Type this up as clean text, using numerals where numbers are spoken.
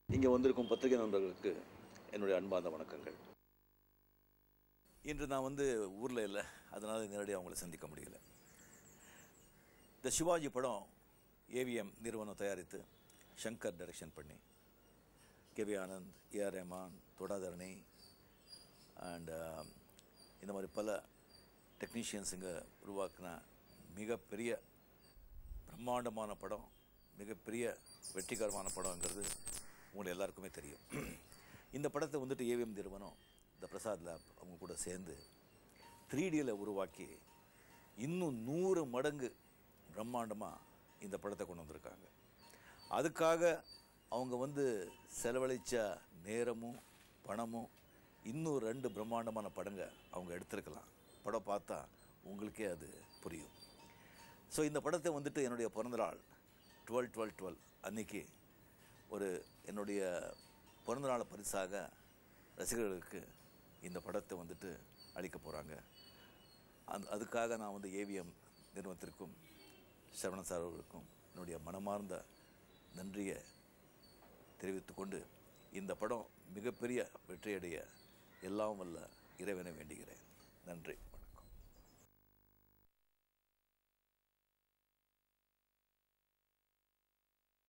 இங்கே வந்திருக்கும் பத்திரிகை நண்பர்களுக்கு என்னுடைய அன்பார்ந்த வணக்கங்கள். இன்று நான் ஊரில் இல்லை, அதனால் நேரடியாக அவங்கள சந்திக்க முடியல. இந்த சிவாஜி படம் ஏவிஎம் நிறுவனம் தயாரித்து சங்கர் டைரக்ஷன் பண்ணி கேவி ஆனந்த், ஏஆர் ரஹ்மான், தொடாதரணி அண்ட் இந்த மாதிரி பல டெக்னீஷியன்ஸுங்க உருவாக்கின மிகப்பெரிய பிரம்மாண்டமான படம், மிகப்பெரிய வெற்றிகரமான படங்கிறது உங்களுக்கு எல்லாருக்குமே தெரியும். இந்த படத்தை ஏவிஎம் நிறுவனம் இந்த பிரசாத் லேப் அவங்க கூட சேர்ந்து 3Dயில் உருவாக்கி இன்னும் 100 மடங்கு பிரம்மாண்டமாக இந்த படத்தை கொண்டு வந்திருக்காங்க. அதுக்காக அவங்க செலவழித்த நேரமும் பணமும் இன்னும் 2 பிரம்மாண்டமான படங்க அவங்க எடுத்திருக்கலாம். படம் பார்த்தா உங்களுக்கே அது புரியும். ஸோ இந்த படத்தை என்னுடைய பிறந்தநாள் 12/12/12 அன்றைக்கி என்னுடைய பிறந்தநாளை பரிசாக ரசிகர்களுக்கு இந்த படத்தை அளிக்க போகிறாங்க. அதுக்காக நான் ஏவிஎம் நிறுவனத்திற்கும் சரவணன் சார் அவர்களுக்கும் என்னுடைய மனமார்ந்த நன்றியை தெரிவித்துக்கொண்டு இந்த படம் மிகப்பெரிய வெற்றியடைய எல்லாம் வல்ல இறைவனை வேண்டுகிறேன். நன்றி.